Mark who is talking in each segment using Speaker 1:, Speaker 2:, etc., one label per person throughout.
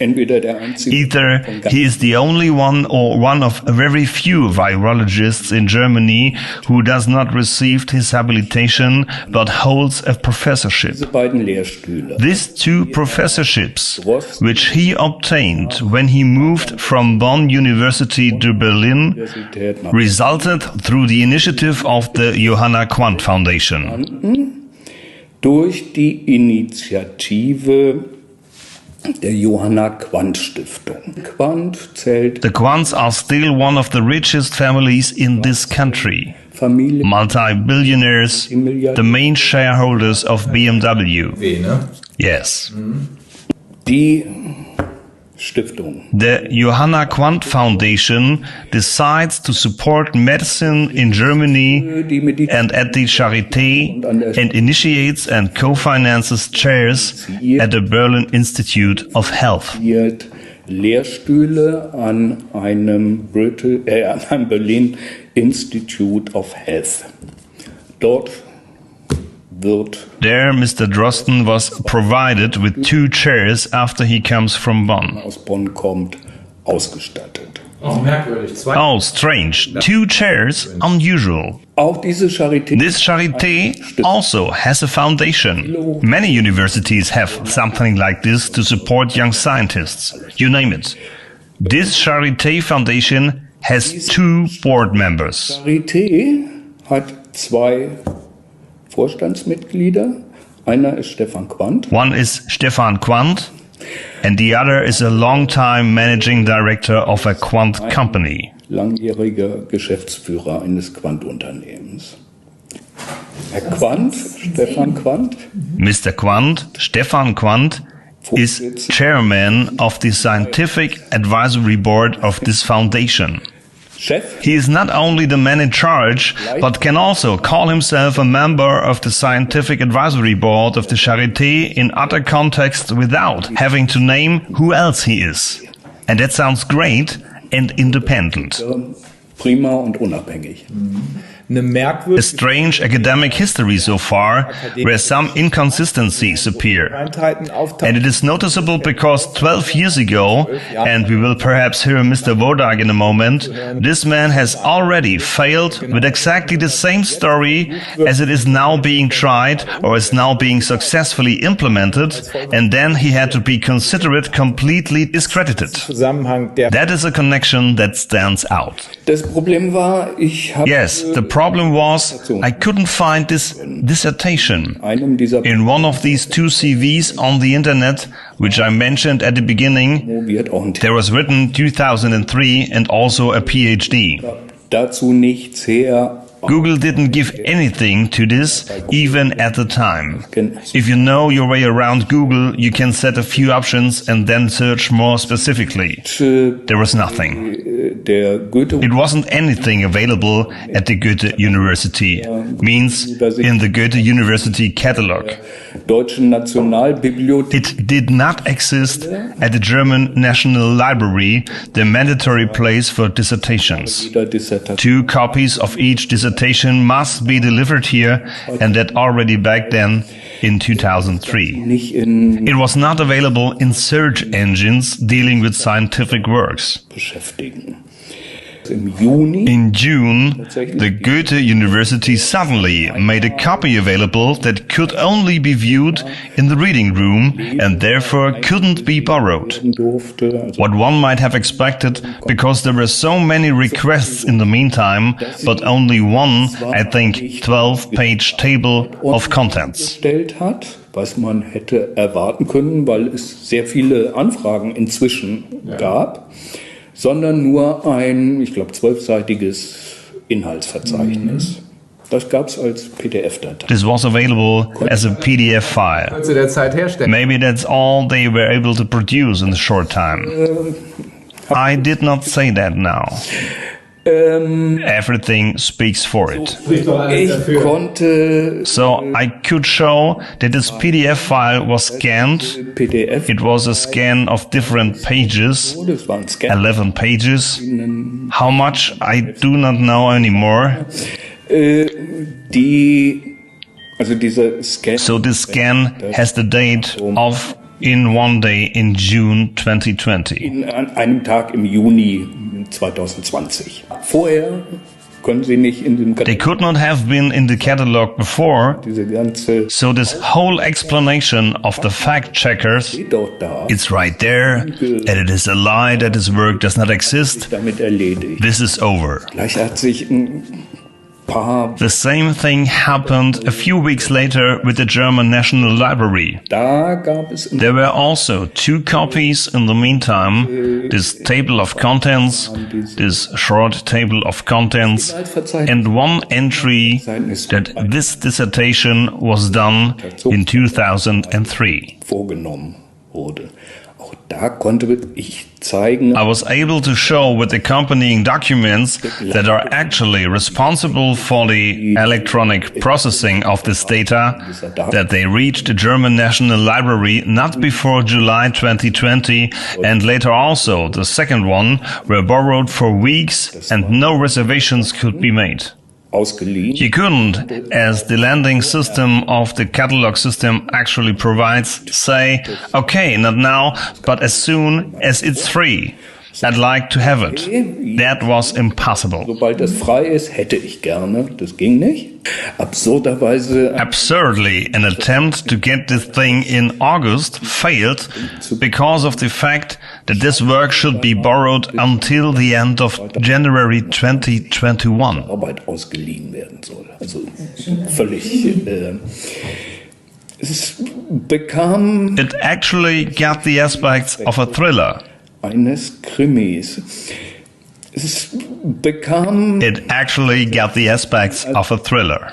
Speaker 1: Either he is the only one or one of very few virologists in Germany who does not receive his habilitation but holds a professorship. These two professorships, which he obtained when he moved from Bonn University to Berlin, resulted through the initiative of the Johanna Quandt Foundation.
Speaker 2: Durch die Initiative der Johanna Quandt Stiftung.
Speaker 1: The Quandts are still one of the richest families in this country. Multi-billionaires, the main shareholders of BMW. Yes.
Speaker 2: Die Stiftung.
Speaker 1: The Johanna Quandt Foundation decides to support medicine in Germany and at the Charité and initiates and co-finances chairs at the Berlin Institute of Health.
Speaker 2: Lehrstühle an einem Berlin Institute of Health.
Speaker 1: There, Mr. Drosten was provided with 2 chairs after he comes from Bonn.
Speaker 2: Aus Bonn kommt, ausgestattet.
Speaker 1: Oh, strange. 2 chairs, unusual.
Speaker 2: Auch diese Charité.
Speaker 1: This Charité also has a foundation. Many universities have something like this to support young scientists. You name it. This Charité Foundation has 2 board members.
Speaker 2: Charité hat 2 Vorstandsmitglieder. Einer ist Stefan Quandt.
Speaker 1: One is Stefan Quandt, and the other is a long-time managing director of a Quandt company.
Speaker 2: Langjähriger Geschäftsführer eines Quandt-Unternehmens. Herr Quandt, Stefan Quandt.
Speaker 1: Mr. Quandt, Stefan Quandt, is chairman of the scientific advisory board of this foundation. He is not only the man in charge, but can also call himself a member of the scientific advisory board of the Charité in other contexts without having to name who else he is. And that sounds great and independent.
Speaker 2: Prima und unabhängig.
Speaker 1: A strange academic history so far, where some inconsistencies appear. And it is noticeable because 12 years ago, and we will perhaps hear Mr. Wodak in a moment, this man has already failed with exactly the same story as it is now being tried or is now being successfully implemented, and then he had to be considered completely discredited. That is a connection that stands out. Yes, the problem was I couldn't find this dissertation in one of these 2 CVs on the internet, which I mentioned at the beginning. There was written 2003 and also a PhD. Google didn't give anything to this, even at the time. If you know your way around Google, you can set a few options and then search more specifically. There was nothing. It wasn't anything available at the Goethe University, means in the Goethe University catalog. It did not exist at the German National Library, the mandatory place for dissertations. 2 copies of each dissertation must be delivered here, and that already back then in 2003. It was not available in search engines dealing with scientific works. In June, the Goethe University suddenly made a copy available that could only be viewed in the reading room and therefore couldn't be borrowed. What one might have expected, because there were so many requests in the meantime, but only one, I think, 12-page table of contents.
Speaker 2: Was man hätte erwarten können, weil es sehr viele Anfragen inzwischen gab, sondern nur ein, ich glaube, 12-seitiges Inhaltsverzeichnis. Das gab es als PDF-Datei.
Speaker 1: This was available as a PDF file. Maybe that's all they were able to produce in a short time. I did not say that now. Everything speaks for it. So I could show that this PDF file was scanned. It was a scan of different pages, 11 pages. How much, I do not know anymore. So this scan has the date of in one day in June 2020.
Speaker 2: An einem Tag im Juni 2020. Vorher können Sie nicht in dem
Speaker 1: They could not have been in the catalog before,
Speaker 2: diese ganze
Speaker 1: so this whole explanation of the fact-checkers,
Speaker 2: steht doch da,
Speaker 1: it's right there, that it is a lie, that this work does not exist,
Speaker 2: damit erledigt.
Speaker 1: this is over.
Speaker 2: Gleich hat sich ein paar,
Speaker 1: The same thing happened a few weeks later with the German National Library.
Speaker 2: da gab es
Speaker 1: There were also 2 copies in the meantime, this table of contents, this short table of contents, and one entry that this dissertation was done in 2003.
Speaker 2: vorgenommen wurde. Auch da konnte ich zeigen,
Speaker 1: I was able to show with accompanying documents that are actually responsible for the electronic processing of this data, that they reached the German National Library not before July 2020, and later also the second one were borrowed for weeks and no reservations could be made.
Speaker 2: ausgeliehen.
Speaker 1: You couldn't, as the landing system of the catalog system actually provides, say, okay, not now, but as soon as it's free. I'd like to have it. That was impossible.
Speaker 2: Sobald es frei ist, hätte ich gerne. Das ging nicht. Absurderweise
Speaker 1: Absurdly, an attempt to get this thing in August failed because of the fact that this work should be borrowed until the end of January 2021.
Speaker 2: Arbeit ausgeliehen werden soll. Also völlig. Es bekam
Speaker 1: It actually got the aspects of a thriller.
Speaker 2: eines Krimis. Es bekam
Speaker 1: It actually got the aspects of a thriller.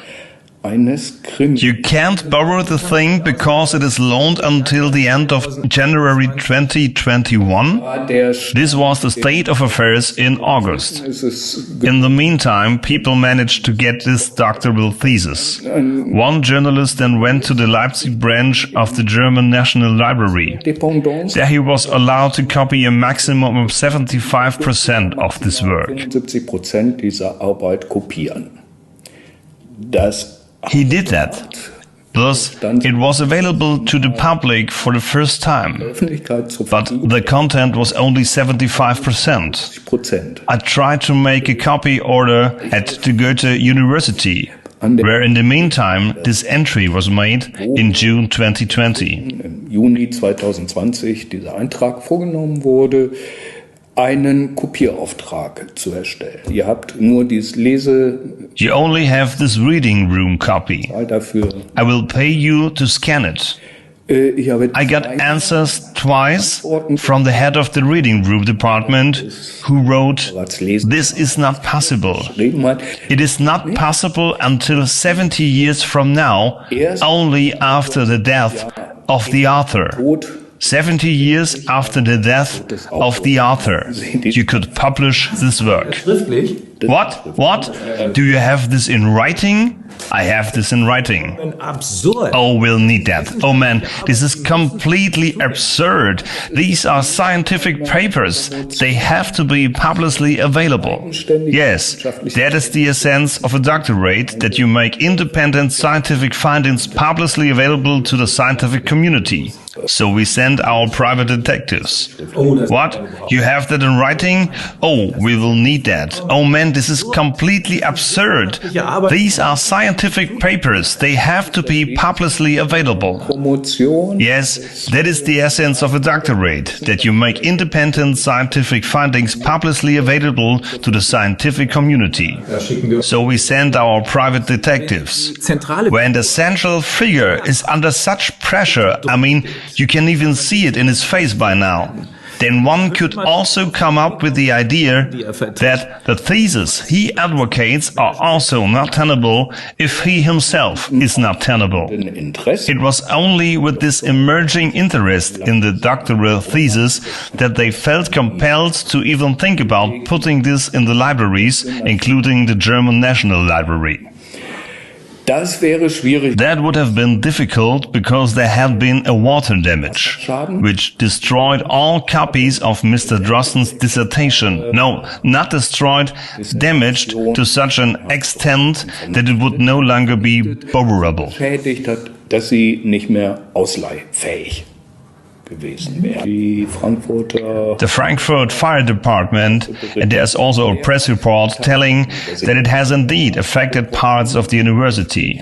Speaker 2: eines Krimis.
Speaker 1: You can't borrow the thing because it is loaned until the end of January 2021.
Speaker 2: Der
Speaker 1: This was the state of affairs in August.
Speaker 2: es ist
Speaker 1: In the meantime, people managed to get this doctoral thesis. One journalist then went to the Leipzig branch of the German National Library.
Speaker 2: Dependance.
Speaker 1: There he was allowed to copy a maximum of 75% of this work.
Speaker 2: 75% dieser Arbeit kopieren. Das
Speaker 1: He did that. Thus, it was available to the public for the first time.
Speaker 2: Öffentlichkeit zur
Speaker 1: But the content was only 75%.
Speaker 2: Prozent.
Speaker 1: I tried to make a copy order at the Goethe University, where in the meantime this entry was made in June 2020.
Speaker 2: Im Juni 2020 dieser Eintrag vorgenommen wurde, einen Kopierauftrag zu erstellen. Ihr habt nur dieses
Speaker 1: You only have this reading room copy.
Speaker 2: dafür.
Speaker 1: I will pay you to scan it.
Speaker 2: Ich habe
Speaker 1: I got answers twice from the head of the reading room department, who wrote, "This is not possible. It is not possible until 70 years from now, only after the death of the author. 70 years after the death of the author, you could publish this work." What? What? Do you have this in writing? I have this in writing.
Speaker 3: Absurd.
Speaker 1: Oh, we'll need that. Oh man, this is completely absurd. These are scientific papers. They have to be publicly available. Yes, that is the essence of a doctorate, that you make independent scientific findings publicly available to the scientific community. So we send our private detectives. What? You have that in writing? Oh, we will need that. Oh man, this is completely absurd. These are scientific papers. They have to be publicly available.
Speaker 2: Promotion.
Speaker 1: Yes, that is the essence of a doctorate, that you make independent scientific findings publicly available to the scientific community. So we send our private detectives. When the central figure is under such pressure, I mean, you can even see it in his face by now. Then one could also come up with the idea that the theses he advocates are also not tenable if he himself is not tenable. It was only with this emerging interest in the doctoral thesis that they felt compelled to even think about putting this in the libraries, including the German National Library.
Speaker 2: Das wäre schwierig.
Speaker 1: That would have been difficult because there had been a water damage, which destroyed all copies of Mr. Drosten's dissertation. No, not destroyed, damaged to such an extent that it would no longer be borrowable.
Speaker 2: Schädigt hat, dass sie nicht mehr ausleihfähig gewesen wäre. Die Frankfurter
Speaker 1: The Frankfurt Fire Department, and there's also a press report telling that it has indeed affected parts of the university.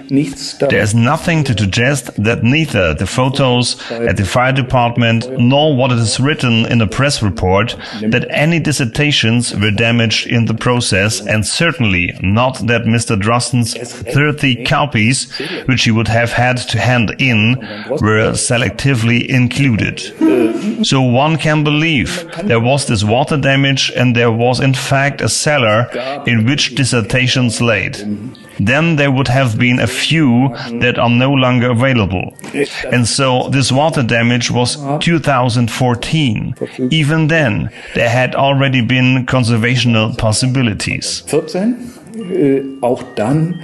Speaker 1: There is nothing to suggest that neither the photos at the fire department nor what it is written in the press report that any dissertations were damaged in the process, and certainly not that Mr. Drosten's 30 copies, which he would have had to hand in, were selectively included. So one can believe there was this water damage and there was in fact a cellar in which dissertations laid. Then there would have been a few that are no longer available. And so this water damage was 2014. Even then, there had already been conservational possibilities.
Speaker 2: 14, auch dann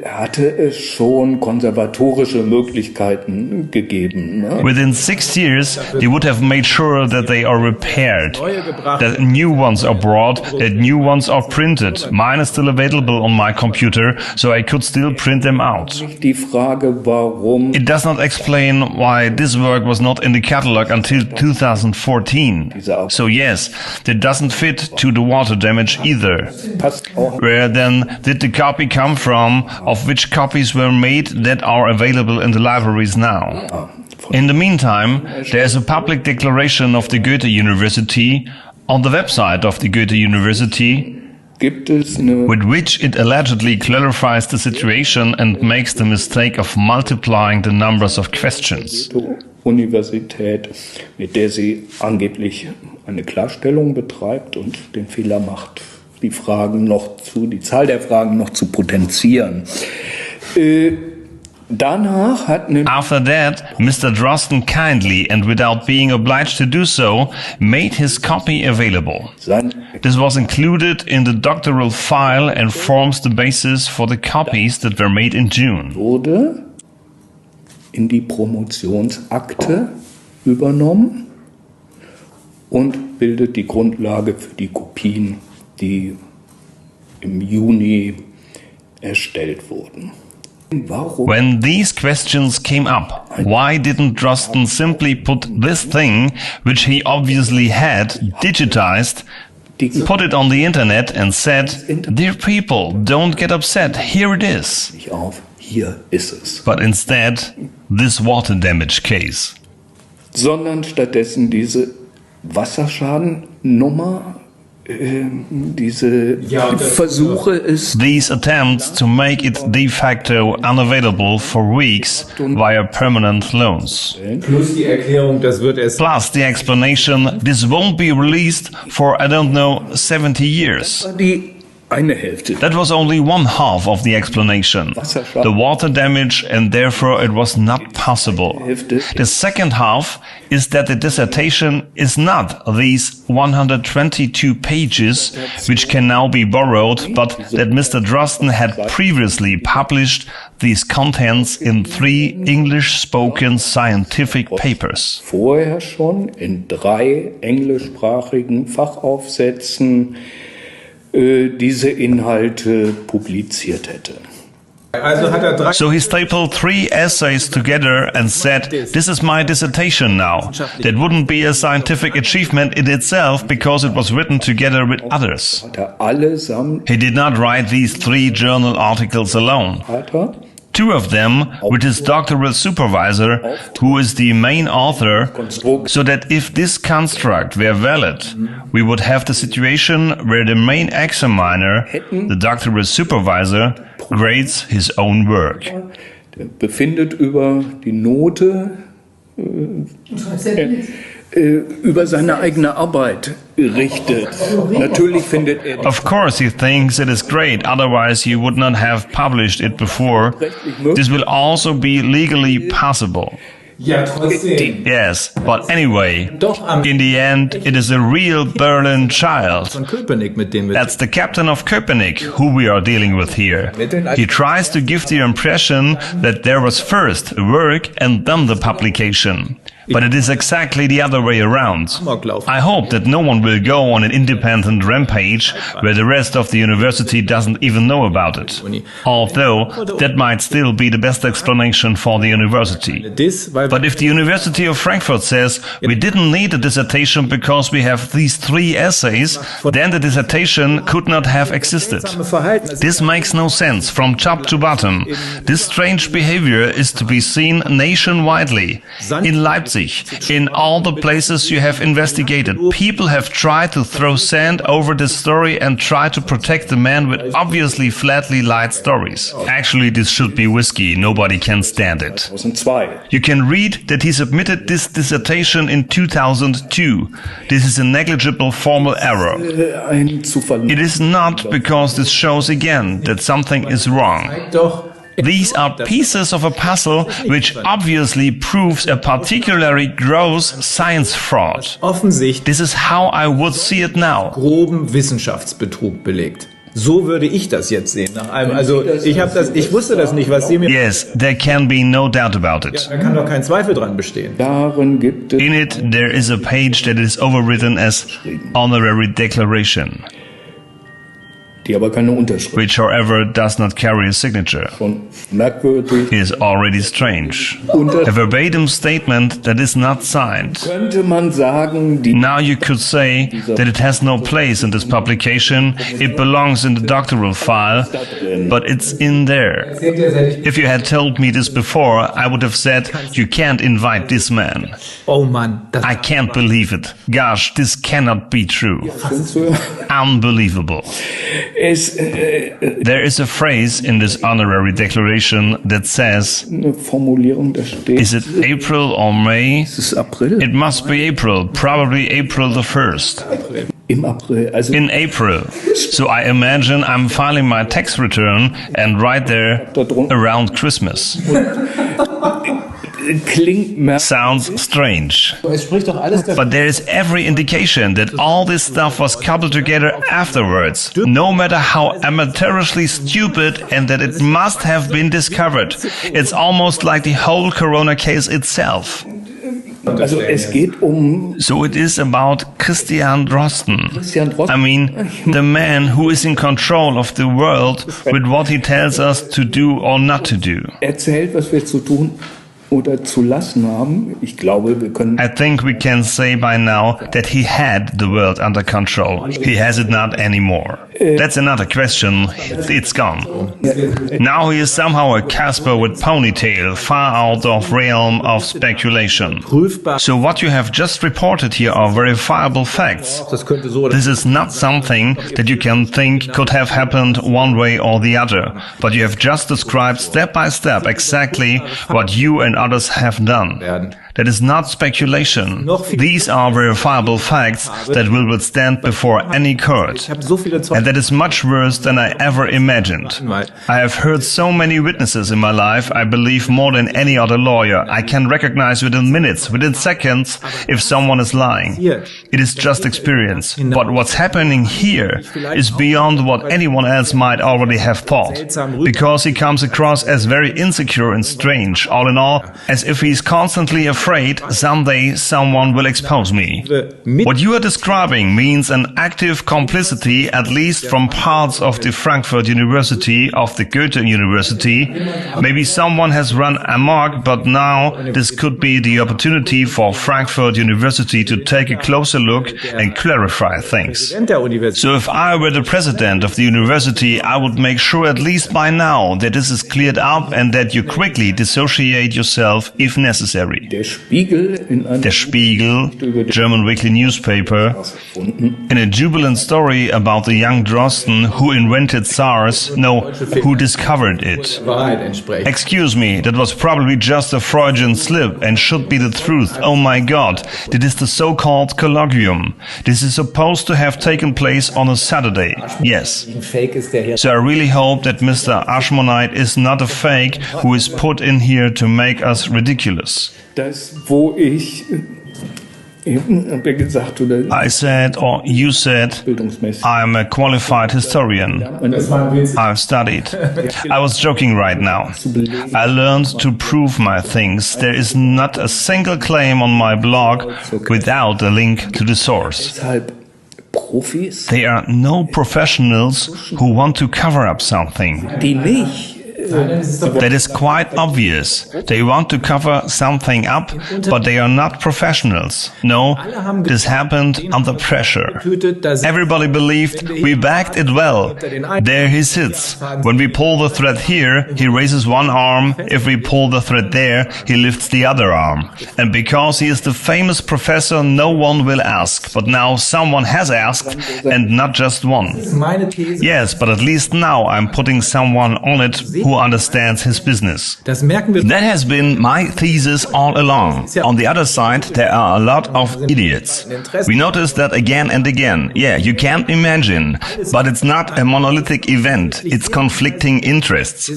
Speaker 2: hatte es schon konservatorische Möglichkeiten gegeben. Ne?
Speaker 1: Within 6 years, they would have made sure that they are repaired, that new ones are brought, that new ones are printed. Mine is still available on my computer, so I could still print them out.
Speaker 2: Die Frage, warum
Speaker 1: It does not explain why this work was not in the catalog until 2014. So yes, that doesn't fit to the water damage either.
Speaker 2: passt auch
Speaker 1: Where then did the copy come from, of which copies were made that are available in the libraries now? In the meantime, there is a public declaration of the Goethe University on the website of the Goethe University,
Speaker 2: gibt es eine
Speaker 1: with which it allegedly clarifies the situation and makes the mistake of multiplying the numbers of questions.
Speaker 2: Universität, mit der sie angeblich eine Klarstellung betreibt und den Fehler macht, die Zahl der Fragen noch zu potenzieren. Danach hat
Speaker 1: After that, Mr. Drosten kindly and without being obliged to do so, made his copy available. This was included in the doctoral file and forms the basis for the copies that were made in June.
Speaker 2: Wurde in die Promotionsakte übernommen und bildet die Grundlage für die Kopien, die im Juni erstellt wurden. Warum?
Speaker 1: When these questions came up, why didn't Drosten simply put this thing, which he obviously had digitized, put it on the internet and said, "Dear people, don't get upset, here it is."
Speaker 2: Nicht auf, hier ist es.
Speaker 1: But instead, this water damage case.
Speaker 2: Sondern stattdessen diese Wasserschadennummer, diese Versuche ist
Speaker 1: These attempts to make it de facto unavailable for weeks via permanent loans.
Speaker 3: Plus die Erklärung, das wird erst
Speaker 1: Plus the explanation, this won't be released for, I don't know, 70 years.
Speaker 2: die eine Hälfte.
Speaker 1: That was only one half of the explanation. The water damage, and therefore it was not possible. The second half is that the dissertation is not these 122 pages, which can now be borrowed, but that Mr. Drosten had previously published these contents in 3 English-spoken scientific papers.
Speaker 2: Vorher schon in 3 englischsprachigen Fachaufsätzen diese Inhalte publiziert hätte.
Speaker 3: Also hat er 3
Speaker 1: So he stapled 3 essays together and said, "This is my dissertation now." That wouldn't be a scientific achievement in itself because it was written together with others.
Speaker 2: Hat er allesamt
Speaker 1: He did not write these 3 journal articles alone.
Speaker 2: weiter
Speaker 1: 2 of them with his doctoral supervisor, who is the main author, so that if this construct were valid, we would have the situation where the main examiner, the doctoral supervisor, grades his own work.
Speaker 2: der befindet über die Note über seine eigene Arbeit richtet. Natürlich findet er
Speaker 1: Of course he thinks it is great, otherwise he would not have published it before. This will also be legally possible.
Speaker 3: ja trotzdem
Speaker 1: Yes, but anyway, in the end, it is a real Berlin child.
Speaker 3: von Köpenick, mit dem wir
Speaker 1: That's the captain of Köpenick who we are dealing with here. He tries to give the impression that there was first a work and then the publication. But it is exactly the other way around.
Speaker 3: Amoklauf.
Speaker 1: I hope that no one will go on an independent rampage where the rest of the university doesn't even know about it. Although that might still be the best explanation for the university. But if the University of Frankfurt says we didn't need a dissertation because we have these 3 essays, then the dissertation could not have existed. This makes no sense from top to bottom. This strange behavior is to be seen nationwidely. In Leipzig, in all the places you have investigated, people have tried to throw sand over this story and try to protect the man with obviously flatly lied stories. Actually, this should be whiskey. Nobody can stand it.
Speaker 2: 2002.
Speaker 1: You can read that he submitted this dissertation in 2002. This is a negligible formal error.
Speaker 2: Ein Zufall.
Speaker 1: It is not because this shows again that something is wrong.
Speaker 3: Doch.
Speaker 1: These are pieces of a puzzle which obviously proves a particularly gross science fraud.
Speaker 3: Offensichtlich
Speaker 1: This is how I would see it now.
Speaker 3: groben Wissenschaftsbetrug belegt. So würde ich das jetzt sehen. Ich wusste das nicht, was Sie mir...
Speaker 1: Yes, there can be no doubt about it.
Speaker 3: Da kann doch kein Zweifel dran bestehen.
Speaker 2: Darin gibt es
Speaker 1: In it, there is a page that is overwritten as honorary declaration,
Speaker 2: die aber keine Unterschrift.
Speaker 1: which however does not carry a signature.
Speaker 2: Schon merkwürdig.
Speaker 1: Is already strange. A verbatim statement that is not signed.
Speaker 2: Könnte man sagen, die
Speaker 1: Now you could say that it has no place in this publication, it belongs in the doctoral file, but it's in there. If you had told me this before, I would have said, you can't invite this man.
Speaker 3: Oh Mann, das
Speaker 1: I can't believe it. Gosh, this cannot be true.
Speaker 2: so,
Speaker 1: Unbelievable. There is a phrase in this honorary declaration that says,
Speaker 2: eine Formulierung, da steht,
Speaker 1: is it April or May?
Speaker 2: es ist April.
Speaker 1: It must be April, probably April the 1st.
Speaker 2: Im April, also
Speaker 1: In April. So I imagine I'm filing my tax return and right there around Christmas.
Speaker 2: klingt merkwürdig.
Speaker 1: Sounds strange.
Speaker 3: Es spricht doch alles dafür.
Speaker 1: But there is every indication that all this stuff was cobbled together afterwards, no matter how amateurishly stupid, and that it must have been discovered. It's almost like the whole corona case itself.
Speaker 2: Also es geht
Speaker 1: So it is about Christian Drosten.
Speaker 2: Christian Drosten.
Speaker 1: I mean, the man who is in control of the world with what he tells us to do or not to do.
Speaker 2: Erzählt, was wir zu tun oder zu lassen haben. Ich glaube, wir können
Speaker 1: I think we can say by now that he had the world under control. He has it not anymore. That's another question. It's gone. Now he is somehow a Casper with ponytail, far out of realm of speculation.
Speaker 3: Prüfbar.
Speaker 1: So what you have just reported here are verifiable facts.
Speaker 3: Das könnte so...
Speaker 1: This is not something that you can think could have happened one way or the other, but you have just described step by step exactly what you and others have done. That is not speculation. These are verifiable facts that will withstand before any court.
Speaker 3: Ich habe so viele Zeugen.
Speaker 1: And that is much worse than I ever imagined. I have heard so many witnesses in my life, I believe more than any other lawyer. I can recognize within minutes, within seconds, if someone is lying. It is just experience. But what's happening here is beyond what anyone else might already have thought. Because he comes across as very insecure and strange, all in all, as if he's constantly afraid someday someone will expose me. What you are describing means an active complicity, at least from parts of the Frankfurt University, of the Goethe University. Maybe someone has run amok, but now this could be the opportunity for Frankfurt University to take a closer look and clarify things. So if I were the president of the university, I would make sure at least by now that this is cleared up and that you quickly dissociate yourself if necessary.
Speaker 2: der Spiegel in einem
Speaker 1: Der Spiegel, German weekly newspaper, in a jubilant story about the young Drosten who invented SARS, who discovered it.
Speaker 3: Wahrheit entspricht.
Speaker 1: Excuse me, that was probably just a Freudian slip and should be the truth. Oh my God, that is the so-called colloquium. This is supposed to have taken place on a Saturday. Yes.
Speaker 3: Ein Fake ist der hier.
Speaker 1: So I really hope that Mr. Ashmonite is not a fake who is put in here to make us ridiculous.
Speaker 2: das, wo ich
Speaker 1: I said, or you said, I'm a qualified historian. I've studied. I was joking right now. I learned to prove my things. There is not a single claim on my blog without a link to the source. There are no professionals who want to cover up something. That is quite obvious. They want to cover something up, but they are not professionals. No, this happened under pressure. Everybody believed we backed it well. There he sits. When we pull the thread here, he raises one arm. If we pull the thread there, he lifts the other arm. And because he is the famous professor, no one will ask. But now someone has asked, and not just one. Yes, but at least now I'm putting someone on it who understands his business. That has been my thesis all along. On the other side, there are a lot of idiots. We notice that again and again. Yeah, you can't imagine. But it's not a monolithic event. It's conflicting interests.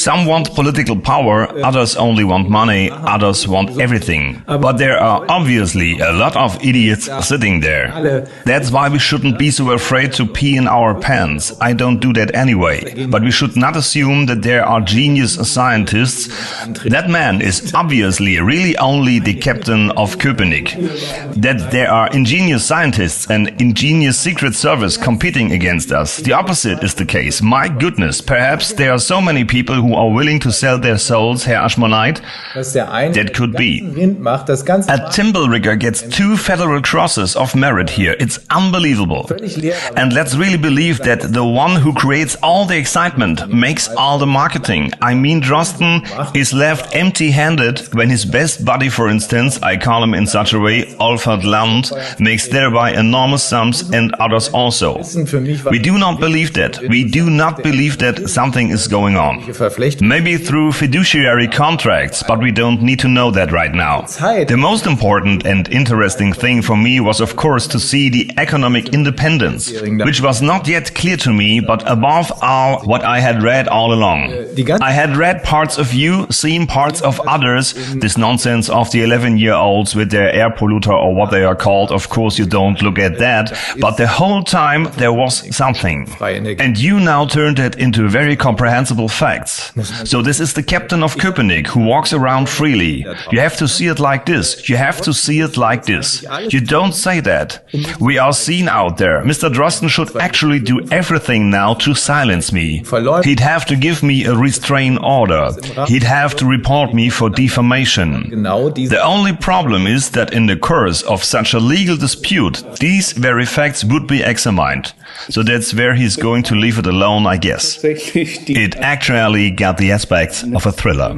Speaker 1: Some want political power, others only want money, others want everything. But there are obviously a lot of idiots sitting there. That's why we shouldn't be so afraid to pee in our pants. I don't do that anyway. But we should not assume that there are genius scientists. That man is obviously really only the captain of Köpenick. That there are ingenious scientists and ingenious secret service competing against us. The opposite is the case. My goodness, perhaps there are so many people who are willing to sell their souls, Herr Aschmonite. That could be. A timber rigger gets 2 federal crosses of merit here. It's unbelievable. And let's really believe that the one who creates all the excitement makes all the marketing. I mean, Drosten is left empty-handed when his best buddy, for instance, I call him in such a way, Olfert Land, makes thereby enormous sums and others also. We do not believe that. We do not believe that something is going on. Maybe through fiduciary contracts, but we don't need to know that right now. The most important and interesting thing for me was, of course, to see the economic independence, which was not yet clear to me, but above all, what I had read all along. I had read parts of you, seen parts of others, this nonsense of the 11-year-olds with their air polluter or what they are called. Of course, you don't look at that, but the whole time there was something. And you now turned it into very comprehensible facts. So this is the captain of Köpenick who walks around freely. You have to see it like this. You have to see it like this. You don't say that. We are seen out there. Mr. Drosten should actually do everything now to silence me. He'd have to give me a restraint order. He'd have to report me for defamation. The only problem is that in the course of such a legal dispute, these very facts would be examined. So that's where he's going to leave it alone, I guess. It actually got the aspects of a thriller.